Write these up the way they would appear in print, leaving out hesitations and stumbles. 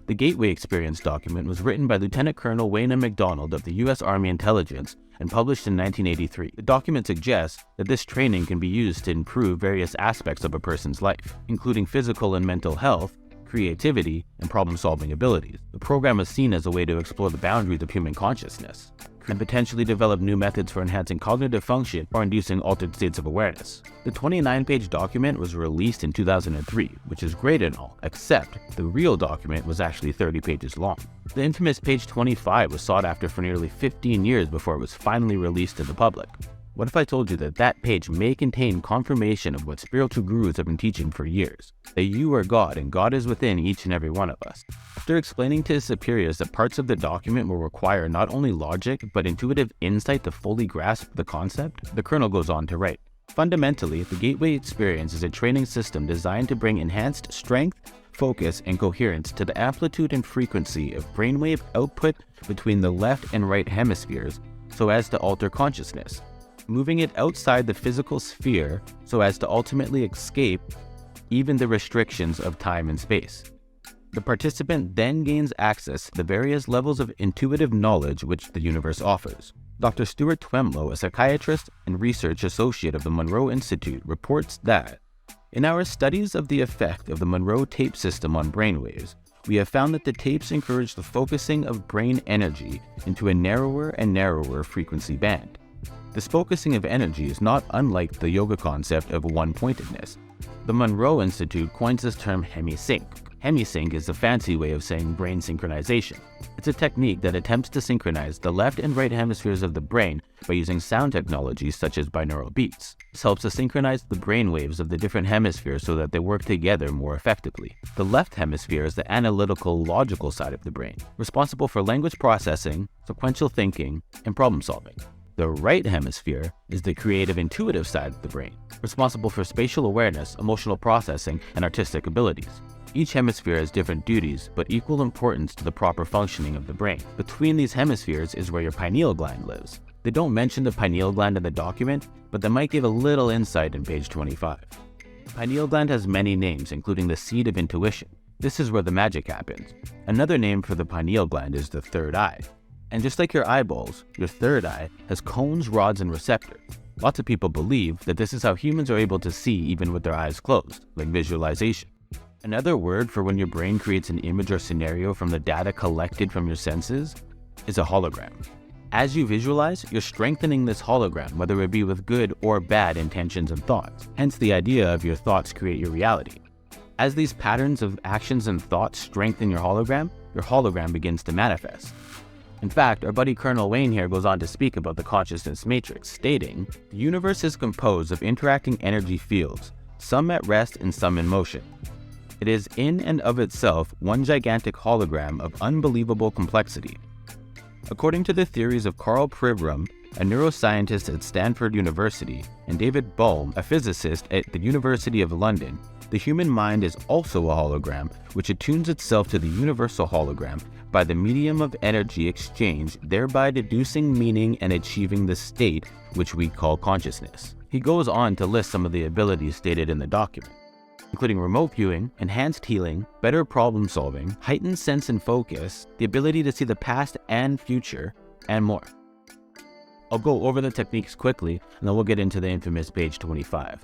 The Gateway Experience document was written by Lieutenant Colonel Wayne M. McDonald of the U.S. Army Intelligence and published in 1983. The document suggests that this training can be used to improve various aspects of a person's life, including physical and mental health, creativity, and problem-solving abilities. The program is seen as a way to explore the boundaries of human consciousness and potentially develop new methods for enhancing cognitive function or inducing altered states of awareness. The 29-page document was released in 2003, which is great and all, except the real document was actually 30 pages long. The infamous page 25 was sought after for nearly 15 years before it was finally released to the public. What if I told you that that page may contain confirmation of what spiritual gurus have been teaching for years, that you are God and God is within each and every one of us? After explaining to his superiors that parts of the document will require not only logic, but intuitive insight to fully grasp the concept, the colonel goes on to write, "Fundamentally, the Gateway Experience is a training system designed to bring enhanced strength, focus, and coherence to the amplitude and frequency of brainwave output between the left and right hemispheres so as to alter consciousness, moving it outside the physical sphere so as to ultimately escape even the restrictions of time and space. The participant then gains access to the various levels of intuitive knowledge which the universe offers." Dr. Stuart Twemlow, a psychiatrist and research associate of the Monroe Institute, reports that, "In our studies of the effect of the Monroe tape system on brainwaves, we have found that the tapes encourage the focusing of brain energy into a narrower and narrower frequency band. This focusing of energy is not unlike the yoga concept of one-pointedness. The Monroe Institute coins this term Hemisync. Hemisync is a fancy way of saying brain synchronization. It's a technique that attempts to synchronize the left and right hemispheres of the brain by using sound technologies such as binaural beats. This helps to synchronize the brain waves of the different hemispheres so that they work together more effectively. The left hemisphere is the analytical, logical side of the brain, responsible for language processing, sequential thinking, and problem solving. The right hemisphere is the creative, intuitive side of the brain, responsible for spatial awareness, emotional processing, and artistic abilities. Each hemisphere has different duties, but equal importance to the proper functioning of the brain. Between these hemispheres is where your pineal gland lives. They don't mention the pineal gland in the document, but they might give a little insight in page 25. Pineal gland has many names, including the seat of intuition. This is where the magic happens. Another name for the pineal gland is the third eye. And just like your eyeballs, your third eye has cones, rods, and receptors. Lots of people believe that this is how humans are able to see even with their eyes closed, like visualization. Another word for when your brain creates an image or scenario from the data collected from your senses is a hologram. As you visualize, you're strengthening this hologram, whether it be with good or bad intentions and thoughts. Hence the idea of your thoughts create your reality. As these patterns of actions and thoughts strengthen your hologram begins to manifest. In fact, our buddy Colonel Wayne here goes on to speak about the consciousness matrix, stating, "The universe is composed of interacting energy fields, some at rest and some in motion. It is in and of itself one gigantic hologram of unbelievable complexity." According to the theories of Carl Pribram, a neuroscientist at Stanford University, and David Bohm, a physicist at the University of London, the human mind is also a hologram which attunes itself to the universal hologram by the medium of energy exchange, thereby deducing meaning and achieving the state which we call consciousness. He goes on to list some of the abilities stated in the document, including remote viewing, enhanced healing, better problem solving, heightened sense and focus, the ability to see the past and future, and more. I'll go over the techniques quickly, and then we'll get into the infamous page 25.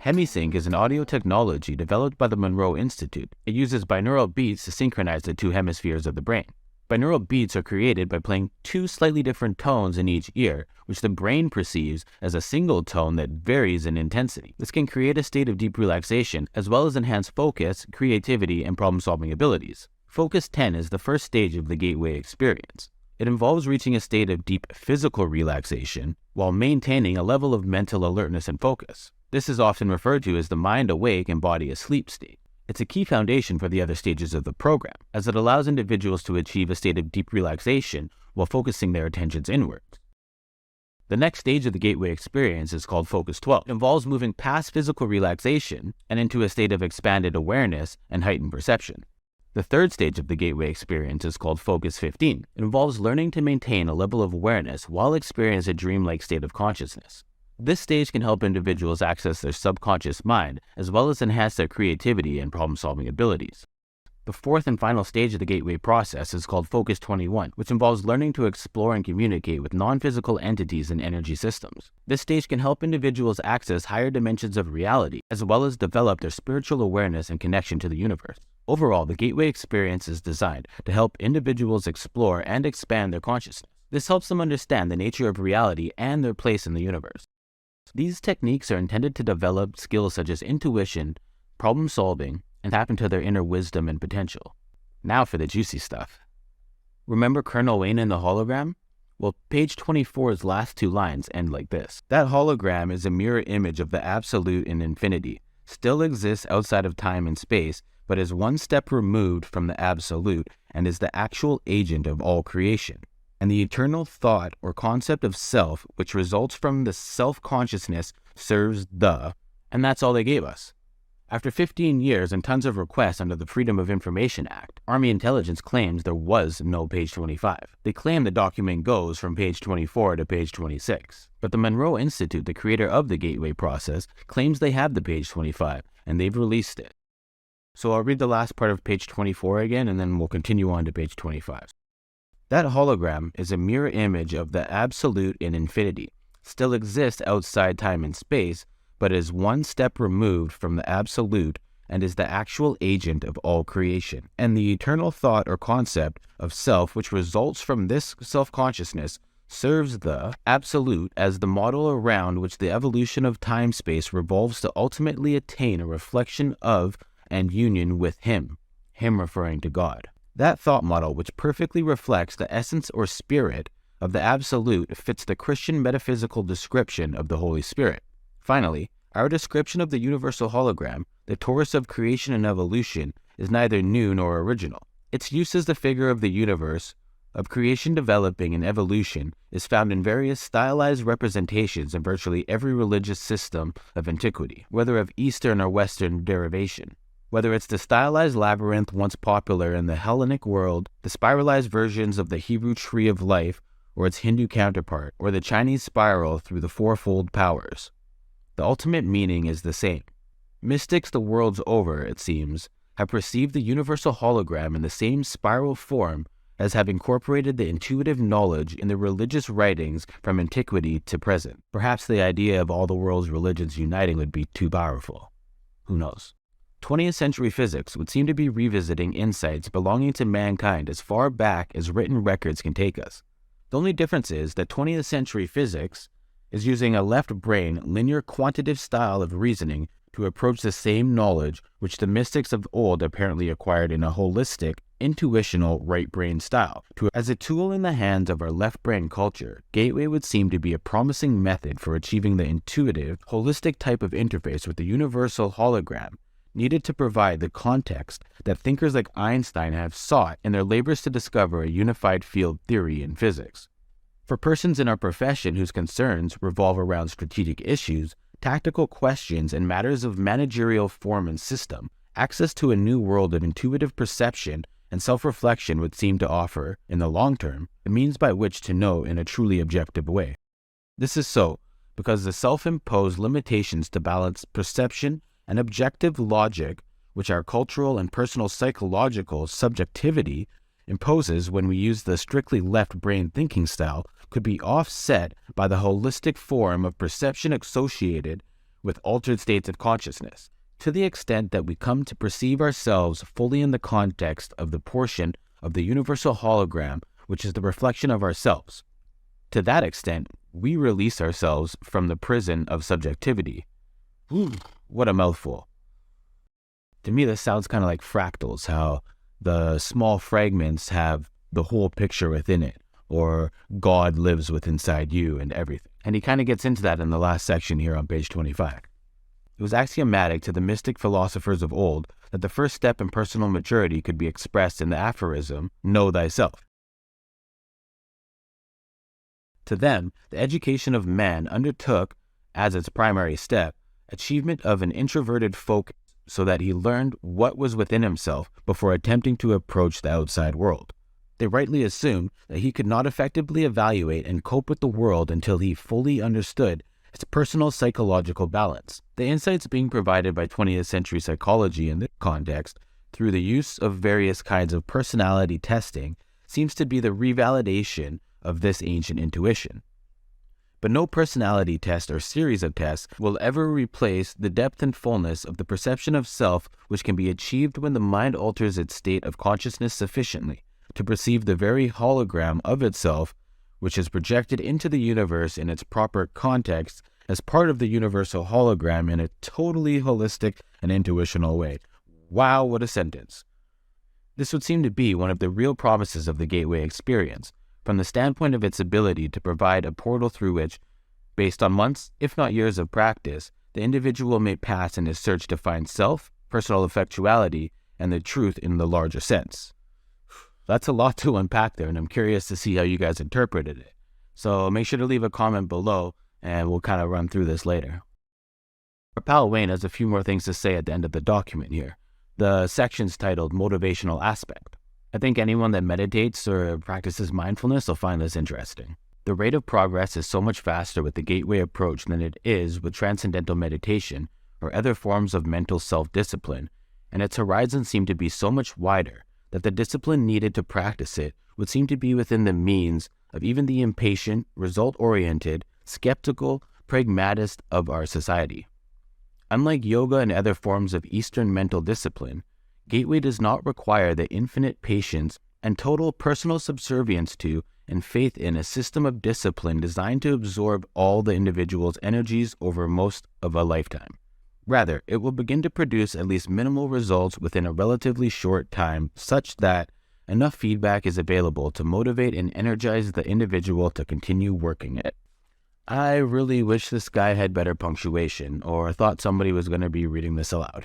Hemisync is an audio technology developed by the Monroe Institute. It uses binaural beats to synchronize the two hemispheres of the brain. Binaural beats are created by playing two slightly different tones in each ear, which the brain perceives as a single tone that varies in intensity. This can create a state of deep relaxation, as well as enhance focus, creativity, and problem-solving abilities. Focus 10 is the first stage of the Gateway Experience. It involves reaching a state of deep physical relaxation while maintaining a level of mental alertness and focus. This is often referred to as the mind awake and body asleep state. It's a key foundation for the other stages of the program, as it allows individuals to achieve a state of deep relaxation while focusing their attentions inwards. The next stage of the Gateway Experience is called Focus 12. It involves moving past physical relaxation and into a state of expanded awareness and heightened perception. The third stage of the Gateway Experience is called Focus 15. It involves learning to maintain a level of awareness while experiencing a dreamlike state of consciousness. This stage can help individuals access their subconscious mind, as well as enhance their creativity and problem-solving abilities. The fourth and final stage of the gateway process is called Focus 21, which involves learning to explore and communicate with non-physical entities and energy systems. This stage can help individuals access higher dimensions of reality, as well as develop their spiritual awareness and connection to the universe. Overall, the gateway experience is designed to help individuals explore and expand their consciousness. This helps them understand the nature of reality and their place in the universe. These techniques are intended to develop skills such as intuition, problem solving, and tap into their inner wisdom and potential. Now for the juicy stuff. Remember Colonel Wayne in the hologram? Well, page 24's last two lines end like this. That hologram is a mirror image of the absolute in infinity, still exists outside of time and space, but is one step removed from the absolute and is the actual agent of all creation. And the eternal thought or concept of self, which results from the self-consciousness, serves the, and that's all they gave us. After 15 years and tons of requests under the Freedom of Information Act, Army Intelligence claims there was no page 25. They claim the document goes from page 24 to page 26. But the Monroe Institute, the creator of the gateway process, claims they have the page 25, and they've released it. So I'll read the last part of page 24 again, and then we'll continue on to page 25. That hologram is a mirror image of the absolute in infinity, still exists outside time and space, but is one step removed from the absolute and is the actual agent of all creation. And the eternal thought or concept of self, which results from this self-consciousness, serves the absolute as the model around which the evolution of time-space revolves to ultimately attain a reflection of and union with Him referring to God. That thought model, which perfectly reflects the essence or spirit of the absolute, fits the Christian metaphysical description of the Holy Spirit. Finally, our description of the universal hologram, the torus of creation and evolution, is neither new nor original. Its use as the figure of the universe, of creation developing and evolution, is found in various stylized representations in virtually every religious system of antiquity, whether of Eastern or Western derivation. Whether it's the stylized labyrinth once popular in the Hellenic world, the spiralized versions of the Hebrew tree of life or its Hindu counterpart, or the Chinese spiral through the fourfold powers. The ultimate meaning is the same. Mystics the worlds over, it seems, have perceived the universal hologram in the same spiral form as have incorporated the intuitive knowledge in the religious writings from antiquity to present. Perhaps the idea of all the world's religions uniting would be too powerful. Who knows? 20th century physics would seem to be revisiting insights belonging to mankind as far back as written records can take us. The only difference is that 20th century physics is using a left-brain, linear quantitative style of reasoning to approach the same knowledge which the mystics of old apparently acquired in a holistic, intuitional right-brain style. As a tool in the hands of our left-brain culture, Gateway would seem to be a promising method for achieving the intuitive, holistic type of interface with the universal hologram needed to provide the context that thinkers like Einstein have sought in their labors to discover a unified field theory in physics. For persons in our profession whose concerns revolve around strategic issues, tactical questions, and matters of managerial form and system, access to a new world of intuitive perception and self-reflection would seem to offer, in the long term, a means by which to know in a truly objective way. This is so because the self-imposed limitations to balance perception and objective logic, which our cultural and personal psychological subjectivity imposes when we use the strictly left-brain thinking style, could be offset by the holistic form of perception associated with altered states of consciousness, to the extent that we come to perceive ourselves fully in the context of the portion of the universal hologram which is the reflection of ourselves. To that extent, we release ourselves from the prison of subjectivity. What a mouthful. To me, this sounds kind of like fractals, how the small fragments have the whole picture within it, or God lives within inside you and everything. And he kind of gets into that in the last section here on page 25. It was axiomatic to the mystic philosophers of old that the first step in personal maturity could be expressed in the aphorism, know thyself. To them, the education of man undertook, as its primary step, achievement of an introverted focus so that he learned what was within himself before attempting to approach the outside world. They rightly assumed that he could not effectively evaluate and cope with the world until he fully understood its personal psychological balance. The insights being provided by 20th century psychology in this context through the use of various kinds of personality testing seems to be the revalidation of this ancient intuition. But no personality test or series of tests will ever replace the depth and fullness of the perception of self which can be achieved when the mind alters its state of consciousness sufficiently to perceive the very hologram of itself which is projected into the universe in its proper context as part of the universal hologram in a totally holistic and intuitional way. Wow, what a sentence. This would seem to be one of the real promises of the gateway experience, from the standpoint of its ability to provide a portal through which, based on months, if not years of practice, the individual may pass in his search to find self, personal effectuality, and the truth in the larger sense. That's a lot to unpack there, and I'm curious to see how you guys interpreted it. So make sure to leave a comment below, and we'll kind of run through this later. Our pal Wayne has a few more things to say at the end of the document here. The section's titled Motivational Aspect. I think anyone that meditates or practices mindfulness will find this interesting. The rate of progress is so much faster with the gateway approach than it is with transcendental meditation or other forms of mental self-discipline, and its horizons seem to be so much wider that the discipline needed to practice it would seem to be within the means of even the impatient, result-oriented, skeptical, pragmatist of our society. Unlike yoga and other forms of Eastern mental discipline, Gateway does not require the infinite patience and total personal subservience to and faith in a system of discipline designed to absorb all the individual's energies over most of a lifetime. Rather, it will begin to produce at least minimal results within a relatively short time such that enough feedback is available to motivate and energize the individual to continue working it. I really wish this guy had better punctuation, or thought somebody was going to be reading this aloud.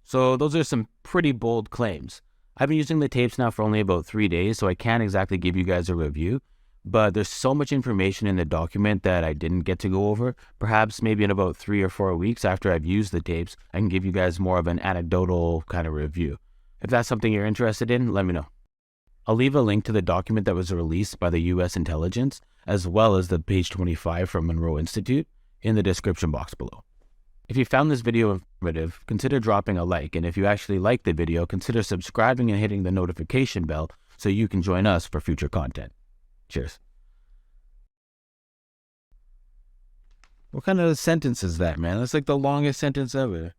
So those are some pretty bold claims. I've been using the tapes now for only about 3 days, so I can't exactly give you guys a review, but there's so much information in the document that I didn't get to go over. Perhaps maybe in about 3 or 4 weeks after I've used the tapes, I can give you guys more of an anecdotal kind of review. If that's something you're interested in, let me know. I'll leave a link to the document that was released by the U.S. intelligence, as well as the page 25 from Monroe Institute, in the description box below. If you found this video informative, consider dropping a like, and if you actually liked the video, consider subscribing and hitting the notification bell so you can join us for future content. Cheers. What kind of sentence is that, man? That's like the longest sentence ever.